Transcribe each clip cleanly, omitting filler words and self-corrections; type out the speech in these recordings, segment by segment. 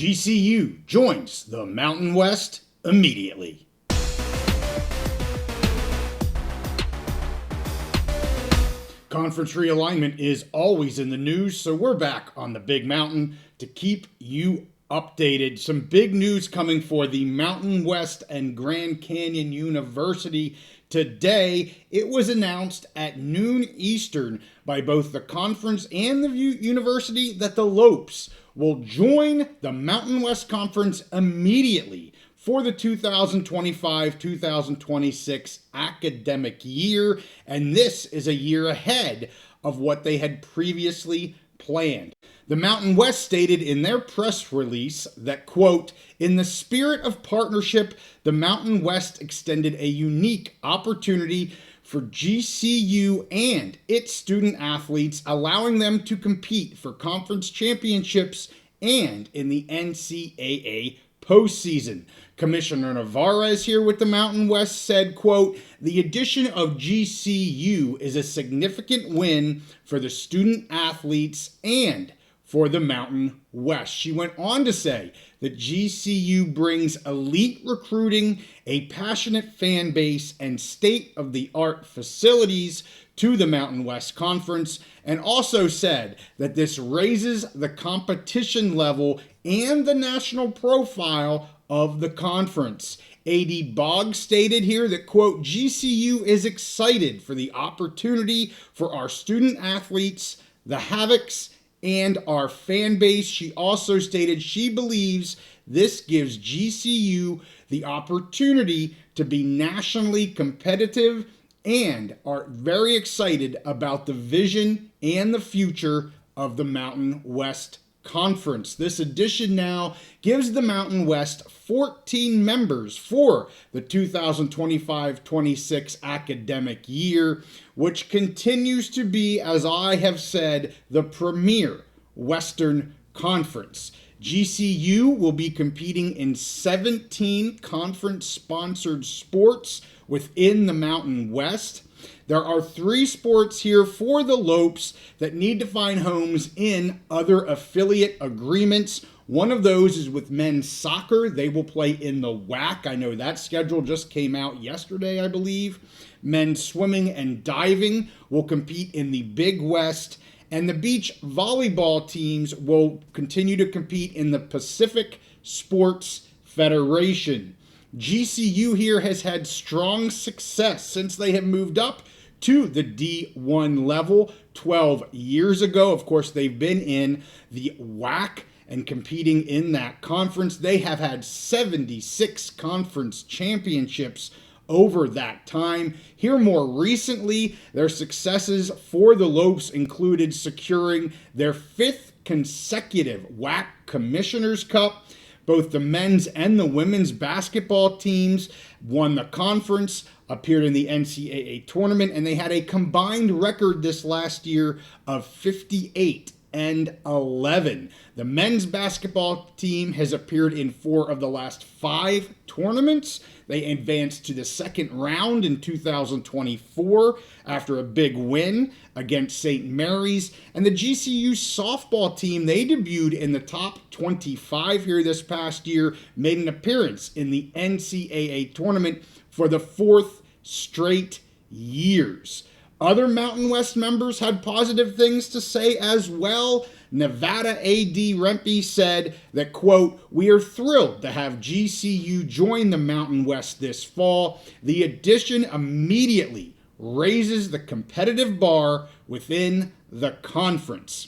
GCU joins the Mountain West immediately. Conference realignment is always in the news, so we're back on the Big Mountain to keep you updated. Some big news coming for the Mountain West and Grand Canyon University. Today, it was announced at noon Eastern by both the conference and the university that the Lopes will join the Mountain West Conference immediately for the 2025-2026 academic year, and this is a year ahead of what they had previously planned. The Mountain West stated in their press release that, quote, "In the spirit of partnership, the Mountain West extended a unique opportunity for GCU and its student athletes, allowing them to compete for conference championships and in the NCAA postseason." Commissioner Navarez here with the Mountain West said, quote, "The addition of GCU is a significant win for the student athletes and for the Mountain West." She went on to say that GCU brings elite recruiting, a passionate fan base, and state-of-the-art facilities to the Mountain West Conference, and also said that this raises the competition level and the national profile of the conference. A.D. Boggs stated here that, quote, "GCU is excited for the opportunity for our student athletes, the Havocs, and our fan base." She also stated she believes this gives GCU the opportunity to be nationally competitive and are very excited about the vision and the future of the Mountain West Conference. This addition now gives the Mountain West 14 members for the 2025-26 academic year, which continues to be, as I have said, the premier Western Conference. GCU will be competing in 17 conference-sponsored sports within the Mountain West. There are 3 sports here for the Lopes that need to find homes in other affiliate agreements. One of those is with men's soccer. They will play in the WAC. I know that schedule just came out yesterday, I believe. Men's swimming and diving will compete in the Big West. And the beach volleyball teams will continue to compete in the Pacific Sports Federation. GCU here has had strong success since they have moved up to the D1 level 12 years ago. Of course, they've been in the WAC and competing in that conference. They have had 76 conference championships over that time. Here more recently, their successes for the Lopes included securing their 5th consecutive WAC Commissioner's Cup. Both the men's and the women's basketball teams won the conference, appeared in the NCAA tournament, and they had a combined record this last year of 58-11. The men's basketball team has appeared in 4 of the last 5 tournaments. They advanced to the second round in 2024 after a big win against St. Mary's. And the GCU softball team, they debuted in the top 25 here this past year, made an appearance in the NCAA tournament for the 4th straight years. Other Mountain West members had positive things to say as well. Nevada A.D. Rempe said that, quote, "We are thrilled to have GCU join the Mountain West this fall. The addition immediately raises the competitive bar within the conference."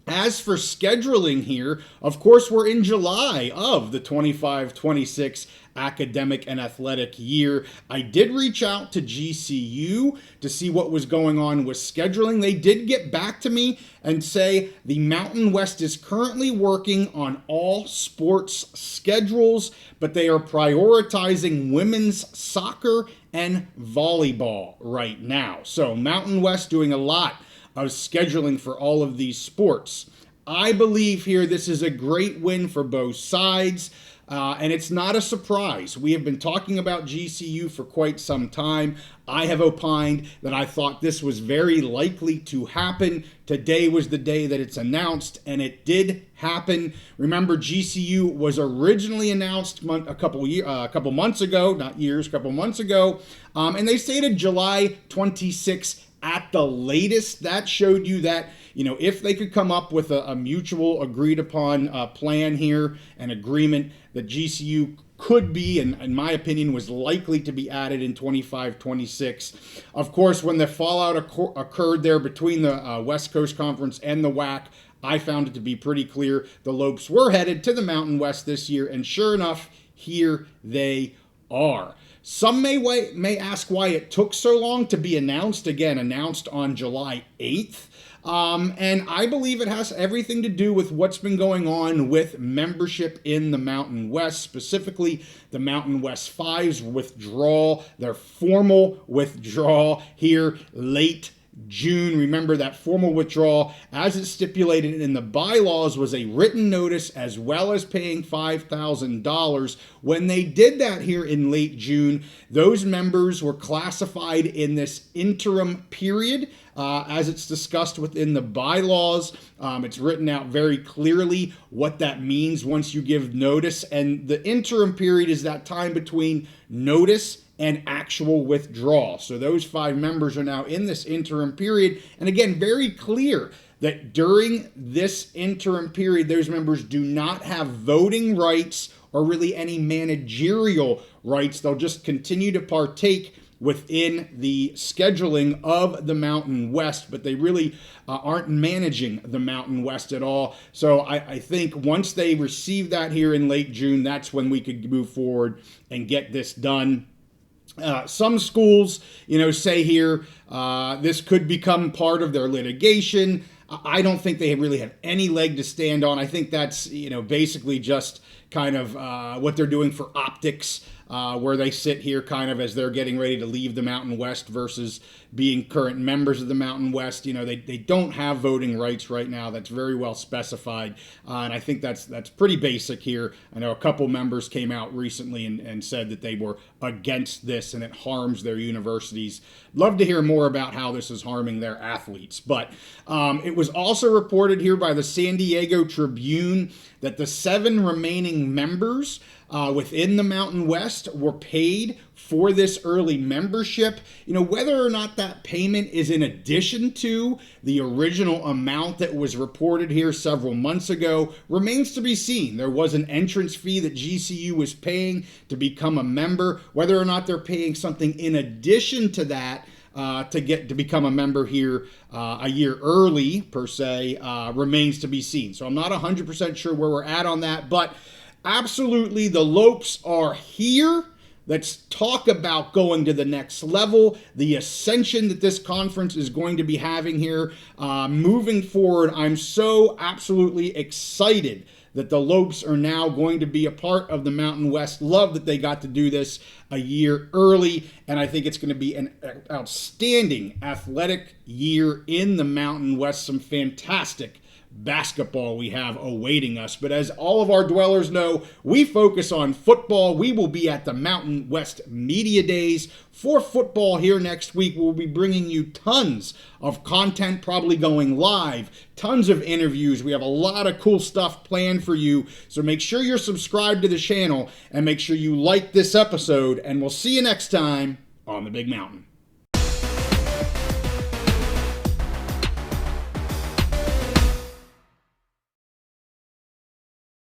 As for scheduling here, of course, we're in July of the 25-26 academic and athletic year. I did reach out to GCU to see what was going on with scheduling. They did get back to me and say the Mountain West is currently working on all sports schedules, but they are prioritizing women's soccer and volleyball right now. So Mountain West doing a lot of scheduling for all of these sports. I believe here this is a great win for both sides. And it's not a surprise. We have been talking about GCU for quite some time. I have opined that I thought this was very likely to happen. Today was the day that it's announced, and it did happen. Remember, GCU was originally announced a couple months ago, not years, a couple months ago, and they stated July 26th at the latest. That showed you that, if they could come up with a mutual agreed upon plan here, an agreement that GCU could be, and in my opinion was likely to be added in 25-26. Of course, when the fallout occurred there between the West Coast Conference and the WAC, I found it to be pretty clear the Lopes were headed to the Mountain West this year, and sure enough, here they are. Some may ask why it took so long to be announced. Again, announced on July 8th. And I believe it has everything to do with what's been going on with membership in the Mountain West, specifically the Mountain West Fives withdrawal, their formal withdrawal here late June. Remember that formal withdrawal, as it's stipulated in the bylaws, was a written notice as well as paying $5,000. When they did that here in late June, those members were classified in this interim period. As it's discussed within the bylaws, it's written out very clearly what that means once you give notice. And the interim period is that time between notice and actual withdrawal. So those 5 members are now in this interim period. And again, very clear that during this interim period, those members do not have voting rights or really any managerial rights. They'll just continue to partake within the scheduling of the Mountain West, but they really aren't managing the Mountain West at all. So I think once they receive that here in late June, that's when we could move forward and get this done. Some schools, say here, this could become part of their litigation. I don't think they really have any leg to stand on. I think that's, basically just kind of what they're doing for optics, where they sit here kind of as they're getting ready to leave the Mountain West versus being current members of the Mountain West. They don't have voting rights right now. That's very well specified. And I think that's pretty basic here. I know a couple members came out recently and said that they were against this and it harms their universities. Love to hear more about how this is harming their athletes. But it was also reported here by the San Diego Tribune that the 7 remaining members within the Mountain West were paid for this early membership. Whether or not that payment is in addition to the original amount that was reported here several months ago remains to be seen. There was an entrance fee that GCU was paying to become a member. Whether or not they're paying something in addition to that to become a member here a year early, per se, remains to be seen. So I'm not 100% sure where we're at on that, but absolutely the Lopes are here. Let's talk about going to the next level, the ascension that this conference is going to be having here moving forward. I'm so absolutely excited that the Lopes are now going to be a part of the Mountain West. Love that they got to do this a year early, and I think it's going to be an outstanding athletic year in the Mountain West. Some fantastic basketball we have awaiting us. But as all of our dwellers know, we focus on football. We will be at the Mountain West Media Days for football here next week. We'll be bringing you tons of content, probably going live, tons of interviews. We have a lot of cool stuff planned for you. So make sure you're subscribed to the channel and make sure you like this episode, and we'll see you next time on the Big Mountain.